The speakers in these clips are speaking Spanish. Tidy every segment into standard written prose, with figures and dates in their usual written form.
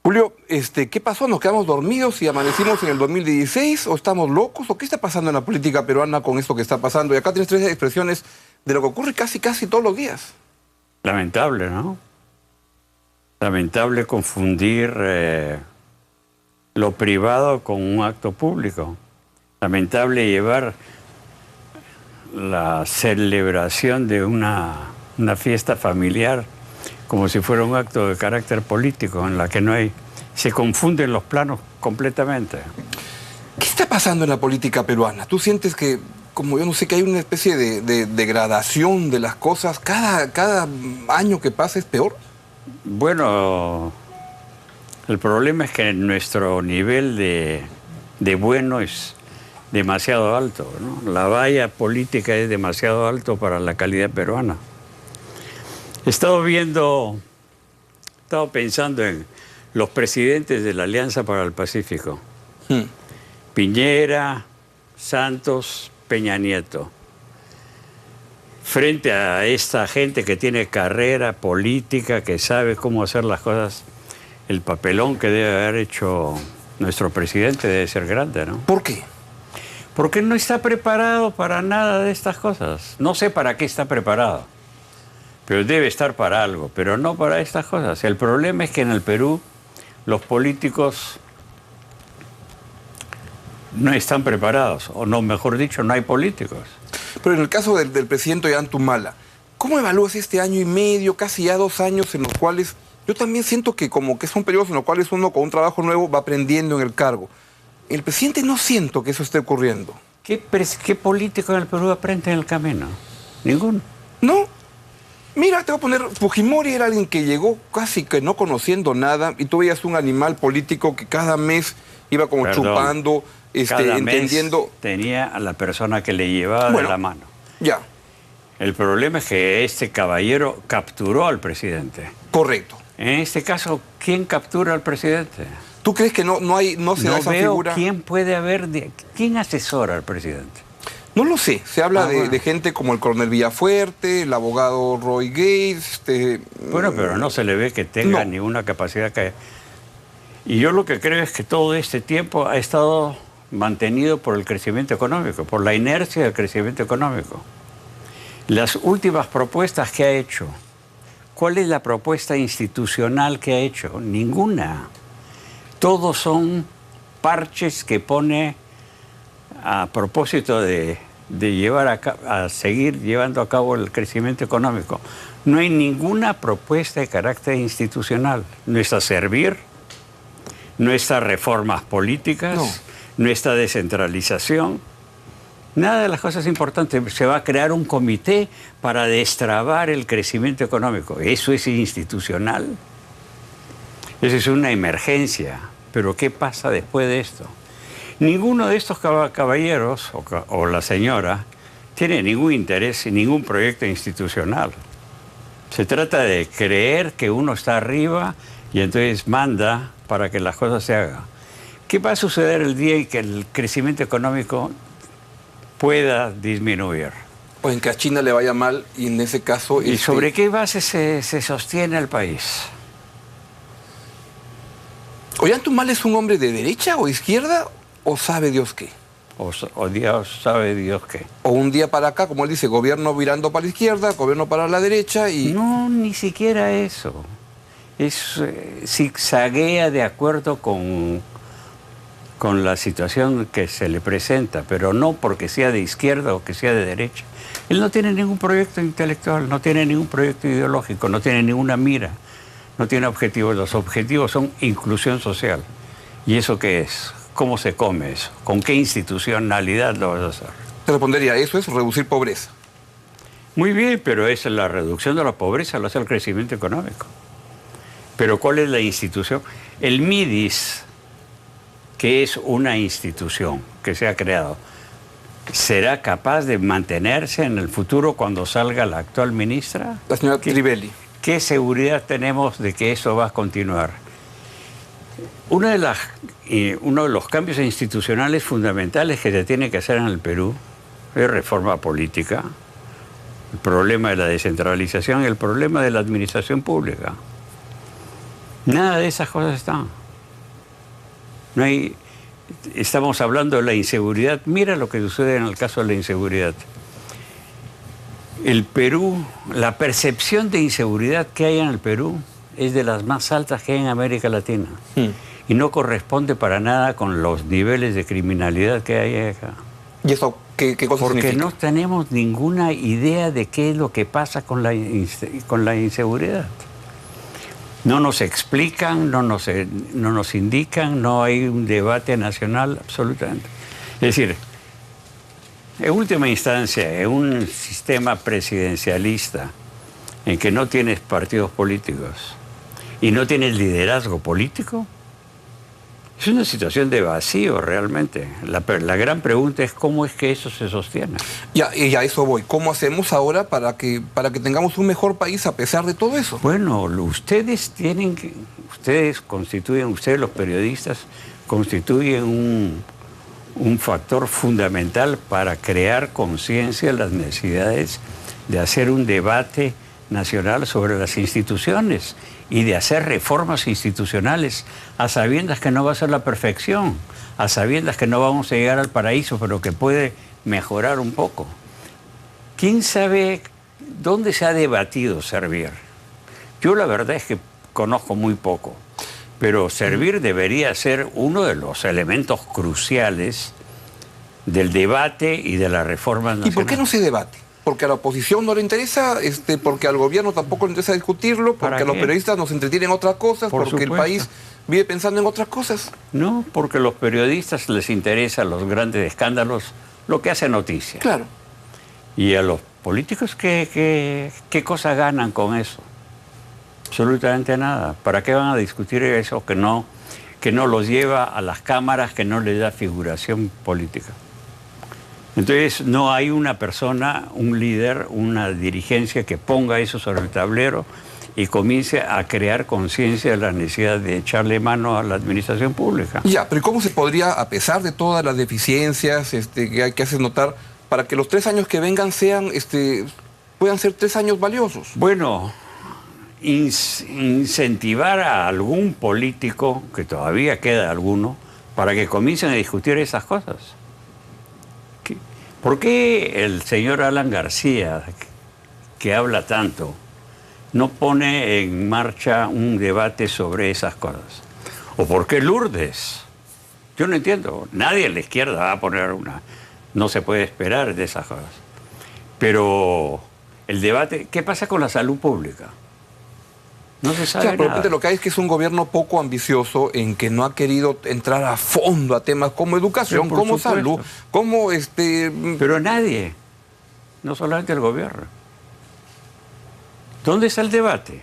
Julio, ¿qué pasó? ¿Nos quedamos dormidos y amanecimos en el 2016? ¿O estamos locos? ¿O qué está pasando en la política peruana con esto que está pasando? Y acá tienes tres expresiones de lo que ocurre casi todos los días. Lamentable, ¿no? Lamentable confundir lo privado con un acto público. Lamentable llevar la celebración de una fiesta familiar como si fuera un acto de carácter político, en la que no hay... Se confunden los planos completamente. ¿Qué está pasando en la política peruana? ¿Tú sientes que, como yo no sé, que hay una especie de degradación de las cosas? ¿Cada año que pasa es peor? Bueno, el problema es que nuestro nivel de bueno es demasiado alto, ¿no? La valla política es demasiado alto para la calidad peruana. He estado pensando en los presidentes de la Alianza para el Pacífico. Piñera, Santos, Peña Nieto. Frente a esta gente que tiene carrera política, que sabe cómo hacer las cosas, el papelón que debe haber hecho nuestro presidente debe ser grande, ¿no? ¿Por qué? Porque no está preparado para nada de estas cosas. No sé para qué está preparado, pero debe estar para algo, pero no para estas cosas. El problema es que en el Perú los políticos no están preparados, o no, mejor dicho, no hay políticos. Pero en el caso del presidente Ollanta, ¿cómo evalúas este año y medio, casi ya 2 años, en los cuales yo también siento que como que son periodos en los cuales uno con un trabajo nuevo va aprendiendo en el cargo? El presidente no siento que eso esté ocurriendo. ¿Qué político en el Perú aprende en el camino? Ninguno. No. Mira, te voy a poner, Fujimori era alguien que llegó casi que no conociendo nada, y tú veías un animal político que cada mes iba como chupando, cada entendiendo. Mes tenía a la persona que le llevaba de la mano. Ya. El problema es que este caballero capturó al presidente. Correcto. En este caso, ¿quién captura al presidente? ¿Tú crees que no se da esa figura? ¿Quién asesora al presidente? No lo sé. Se habla de gente como el coronel Villafuerte, el abogado Roy Gates. Bueno, pero no se le ve que tenga ninguna capacidad que... Y yo lo que creo es que todo este tiempo ha estado mantenido por el crecimiento económico, por la inercia del crecimiento económico. Las últimas propuestas que ha hecho, ¿cuál es la propuesta institucional que ha hecho? Ninguna. Todos son parches que pone a propósito de seguir llevando a cabo el crecimiento económico. No hay ninguna propuesta de carácter institucional. No está servir, no está reformas políticas, no está descentralización. Nada de las cosas importantes. Se va a crear un comité para destrabar el crecimiento económico. ¿Eso es institucional? Eso es una emergencia. Pero ¿qué pasa después de esto? Ninguno de estos caballeros o la señora tiene ningún interés en ningún proyecto institucional. Se trata de creer que uno está arriba y entonces manda para que las cosas se hagan. ¿Qué va a suceder el día en que el crecimiento económico pueda disminuir? O en que a China le vaya mal y en ese caso... ¿Y sobre qué base se sostiene el país? ¿Ollanta es un hombre de derecha o izquierda o sabe Dios qué? O Dios sabe Dios qué. O un día para acá, como él dice, gobierno virando para la izquierda, gobierno para la derecha y... No, ni siquiera eso. Zigzaguea de acuerdo con la situación que se le presenta, pero no porque sea de izquierda o que sea de derecha. Él no tiene ningún proyecto intelectual, no tiene ningún proyecto ideológico, no tiene ninguna mira, no tiene objetivos. Los objetivos son inclusión social. ¿Y eso qué es? ¿Cómo se come eso? ¿Con qué institucionalidad lo vas a hacer? Te respondería, eso es reducir pobreza. Muy bien, pero es la reducción de la pobreza, lo hace el crecimiento económico. Pero ¿cuál es la institución? El MIDIS, que es una institución que se ha creado, ¿será capaz de mantenerse en el futuro cuando salga la actual ministra? La señora Trivelli. ¿Qué seguridad tenemos de que eso va a continuar? Uno de los cambios institucionales fundamentales que se tiene que hacer en el Perú es reforma política, el problema de la descentralización y el problema de la administración pública. Nada de esas cosas están. No hay... Estamos hablando de la inseguridad. Mira lo que sucede en el caso de la inseguridad. El Perú, la percepción de inseguridad que hay en el Perú es de las más altas que hay en América Latina. Y no corresponde para nada con los niveles de criminalidad que hay acá. ¿Y eso qué cosa Porque significa? no tenemos ninguna idea de qué es lo que pasa con la inseguridad. No nos explican, no nos indican, no hay un debate nacional absolutamente. Es decir, en última instancia, en un sistema presidencialista en que no tienes partidos políticos y no tienes liderazgo político, es una situación de vacío realmente. La gran pregunta es cómo es que eso se sostiene. Y a eso voy. ¿Cómo hacemos ahora para que tengamos un mejor país a pesar de todo eso? Bueno, ustedes constituyen, ustedes los periodistas, constituyen un factor fundamental para crear conciencia de las necesidades de hacer un debate nacional sobre las instituciones y de hacer reformas institucionales a sabiendas que no va a ser la perfección, a sabiendas que no vamos a llegar al paraíso, pero que puede mejorar un poco. ¿Quién sabe dónde se ha debatido servir? Yo la verdad es que conozco muy poco, pero servir debería ser uno de los elementos cruciales del debate y de la reforma nacional. ¿Y por qué no se debate? ¿Porque a la oposición no le interesa? ¿Porque al gobierno tampoco le interesa discutirlo? ¿Porque a los periodistas nos entretienen otras cosas? ¿Porque el país vive pensando en otras cosas? No, porque a los periodistas les interesan los grandes escándalos, lo que hace noticia. Claro. ¿Y a los políticos qué cosa ganan con eso? Absolutamente nada. ¿Para qué van a discutir eso que no los lleva a las cámaras, que no les da figuración política? Entonces no hay una persona, un líder, una dirigencia que ponga eso sobre el tablero y comience a crear conciencia de la necesidad de echarle mano a la administración pública. Ya, pero ¿cómo se podría, a pesar de todas las deficiencias que haces notar, para que los 3 años que vengan puedan ser 3 años valiosos? Bueno, incentivar a algún político, que todavía queda alguno, para que comiencen a discutir esas cosas. ¿Por qué el señor Alan García, que habla tanto, no pone en marcha un debate sobre esas cosas? ¿O por qué Lourdes? Yo no entiendo. Nadie en la izquierda va a poner una... No se puede esperar de esas cosas. Pero el debate... ¿Qué pasa con la salud pública? No se sabe nada. Pero lo que hay es que es un gobierno poco ambicioso en que no ha querido entrar a fondo a temas como educación, como salud, como Pero nadie, no solamente el gobierno. ¿Dónde está el debate?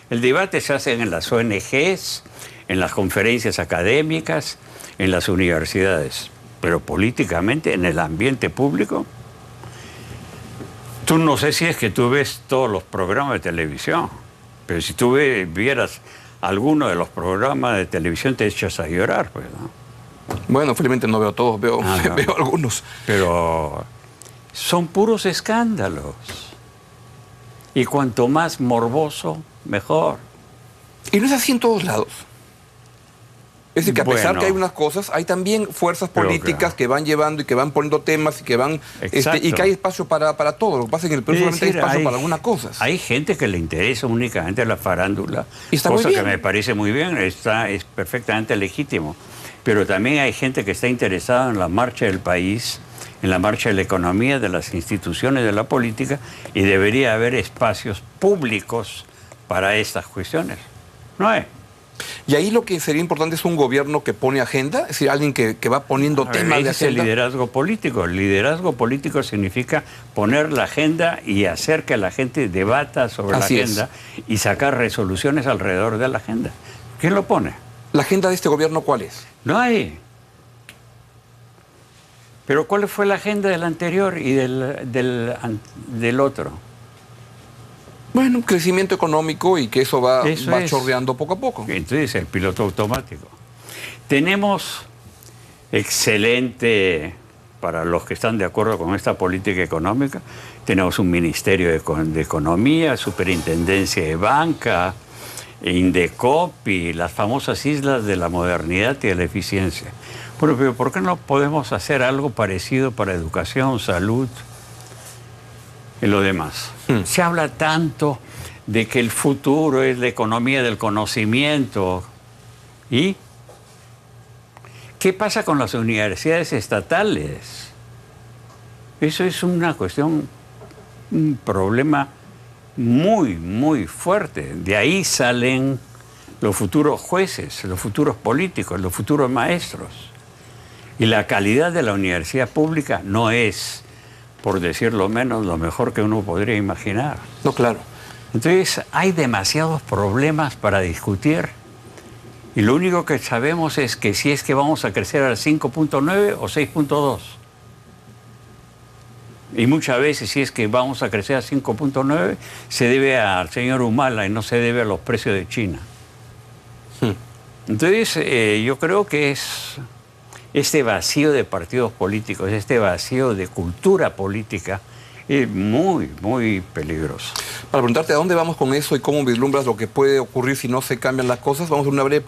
El debate se hace en las ONGs, en las conferencias académicas, en las universidades, pero políticamente, en el ambiente público. Tú no sé si es que tú ves todos los programas de televisión, pero si tú vieras alguno de los programas de televisión te echas a llorar, pues, ¿no? Bueno, felizmente no veo todos, veo algunos. Pero son puros escándalos. Y cuanto más morboso, mejor. Y no es así en todos lados. Es decir, que a pesar que hay unas cosas, hay también fuerzas políticas que van llevando y que van poniendo temas y que van... y que hay espacio para todo. Lo que pasa es que en el Perú solamente hay espacio para algunas cosas. Hay gente que le interesa únicamente la farándula, cosa que me parece muy bien, es perfectamente legítimo. Pero también hay gente que está interesada en la marcha del país, en la marcha de la economía, de las instituciones, de la política, y debería haber espacios públicos para estas cuestiones. No hay. Y ahí lo que sería importante es un gobierno que pone agenda, es decir, alguien que va poniendo temas de agenda. Es el liderazgo político. El liderazgo político significa poner la agenda y hacer que la gente debata sobre la agenda y sacar resoluciones alrededor de la agenda. ¿Quién lo pone? ¿La agenda de este gobierno cuál es? No hay. Pero ¿cuál fue la agenda del anterior y del otro? Bueno, un crecimiento económico y que eso va chorreando poco a poco. Entonces, el piloto automático. Tenemos excelente, para los que están de acuerdo con esta política económica, tenemos un Ministerio de Economía, Superintendencia de Banca, Indecop y las famosas islas de la modernidad y de la eficiencia. Bueno, pero ¿por qué no podemos hacer algo parecido para educación, salud y lo demás? Se habla tanto de que el futuro es la economía del conocimiento. ¿Y qué pasa con las universidades estatales? Eso es una cuestión, un problema muy, muy fuerte. De ahí salen los futuros jueces, los futuros políticos, los futuros maestros. Y la calidad de la universidad pública no es, por decirlo menos, lo mejor que uno podría imaginar. No, claro. Entonces, hay demasiados problemas para discutir. Y lo único que sabemos es que si es que vamos a crecer al 5.9 o 6.2. Y muchas veces, si es que vamos a crecer a 5.9, se debe al señor Humala y no se debe a los precios de China. Entonces, yo creo que es este vacío de partidos políticos, este vacío de cultura política, es muy, muy peligroso. Para preguntarte a dónde vamos con eso y cómo vislumbras lo que puede ocurrir si no se cambian las cosas, vamos a una breve pausa.